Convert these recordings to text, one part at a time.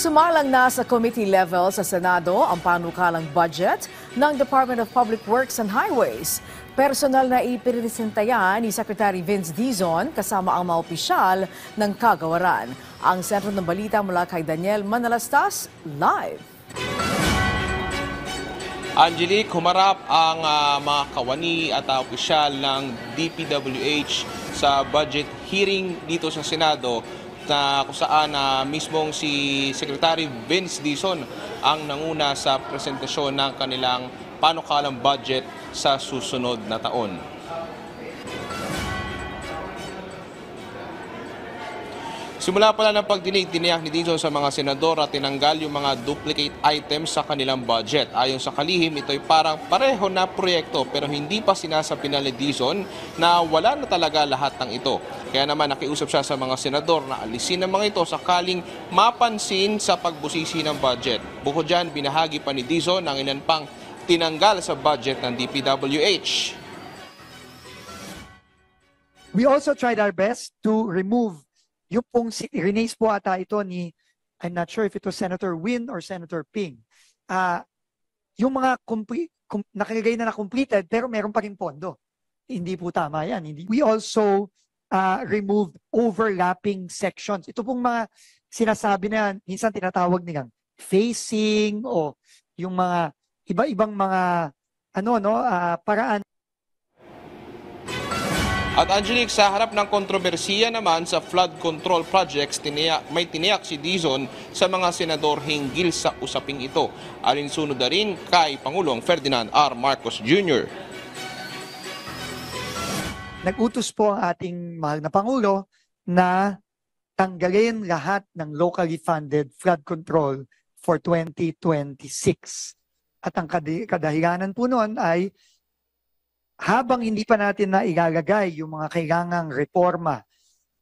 Sumalang na sa committee level sa Senado ang panukalang budget ng Department of Public Works and Highways. Personal na ipiresenta yan ni Secretary Vince Dizon kasama ang mga opisyal ng kagawaran. Ang sentro ng balita mula kay Daniel Manalastas, live. Angelique, humarap ang mga kawani at opisyal ng DPWH sa budget hearing dito sa Senado na kung saan mismong si Secretary Vince Dizon ang nanguna sa presentasyon ng kanilang panukalang budget sa susunod na taon. Simula pala ng pagdinig, tiniyak ni Dizon sa mga senador at tinanggal yung mga duplicate items sa kanilang budget. Ayon sa kalihim, ito'y parang pareho na proyekto pero hindi pa sinasabi ni Dizon na wala na talaga lahat ng ito. Kaya naman nakiusap siya sa mga senador na alisin ang mga ito sakaling mapansin sa pagbusisi ng budget. Bukod dyan, binahagi pa ni Dizon ang ilan pang tinanggal sa budget ng DPWH. We also tried our best to remove yung pong release po ata ito ni, I'm not sure if it was Senator Win or Senator Ping. Yung mga nakagay na completed pero meron pa rin pondo. Hindi po tama yan. We also removed overlapping sections. Ito pong mga sinasabi na yan, minsan tinatawag nilang facing o yung mga iba-ibang mga paraan. At Angelique, sa harap ng kontrobersiya naman sa flood control projects, may tiniyak si Dizon sa mga senador hinggil sa usaping ito. Alinsunod na rin kay Pangulong Ferdinand R. Marcos Jr. Nag-utos po ang ating mahal na Pangulo na tanggalin lahat ng locally funded flood control for 2026. At ang kadahilanan po noon ay habang hindi pa natin na ilalagay yung mga kailangang reforma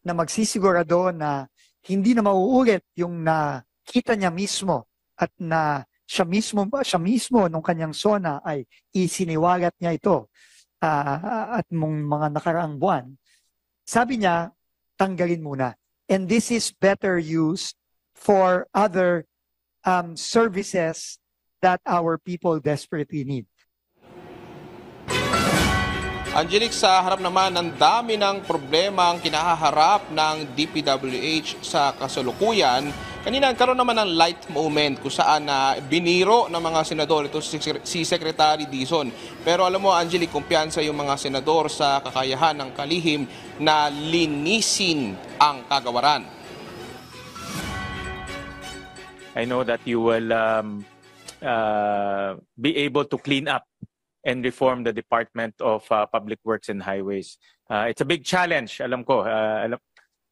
na magsisigurado na hindi na mauulit yung nakita niya mismo at na siya mismo nung kanyang SONA ay isiniwalat niya ito at mga nakaraang buwan. Sabi niya, tanggalin muna. And this is better used for other services that our people desperately need. Angelique, sa harap naman ng dami ng problema ang kinahaharap ng DPWH sa kasalukuyan, kanina nagkaroon naman ng light moment kung saan biniro ng mga senador ito si Secretary Dizon. Pero alam mo, Angelique, kumpiyansa yung mga senador sa kakayahan ng kalihim na linisin ang kagawaran. I know that you will be able to clean up and reform the Department of Public Works and Highways. It's a big challenge, alam ko.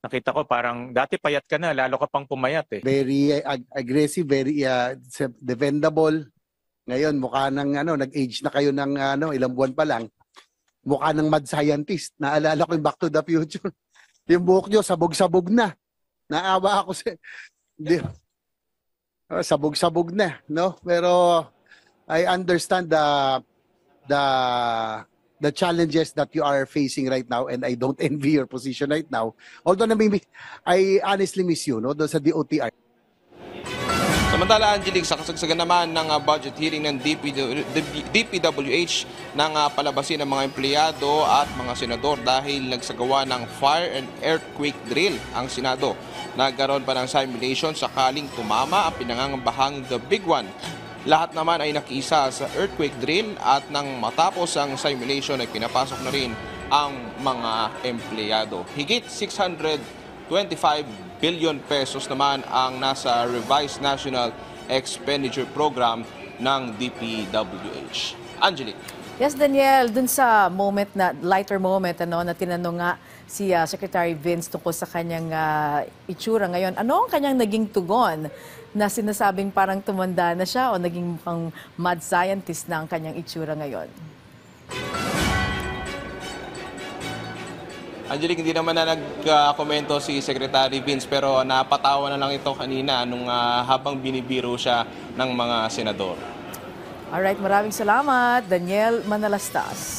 Nakita ko parang dati payat ka na, lalo ka pang pumayat eh. Very aggressive, very defendable. Ngayon mukha ng nag-age na kayo ng ilang buwan pa lang. Mukha ng mad scientist. Naalala ko yung Back to the Future. Yung buhok nyo sabog-sabog na. Naawa ako sa sabog-sabog na, no? Pero I understand the challenges that you are facing right now, and I don't envy your position right now. Although I honestly miss you, no, doon sa DOTR. Samantala, Angelique, sa kasagsagan naman ng budget hearing ng DPWH ng palabasin ng mga empleyado at mga senador dahil nagsagawa ng fire and earthquake drill ang Senado. Nagkaroon pa ng simulation sakaling tumama ang pinangangambahang The Big One. Lahat naman ay nakiisa sa earthquake drill at nang matapos ang simulation ay pinapasok na rin ang mga empleyado. Higit 625 billion pesos naman ang nasa Revised National Expenditure Program ng DPWH. Angelique. Yes, Daniel, dun sa lighter moment na tinanong nga si Secretary Vince tungkol sa kanyang itsura ngayon, ano ang kanyang naging tugon na sinasabing parang tumanda na siya o naging mukhang mad scientist na ang kanyang itsura ngayon? Angelique, hindi naman na nagkomento si Secretary Vince pero napatawa na lang ito kanina nung habang binibiro siya ng mga senador. Alright, maraming salamat, Daniel Manalastas.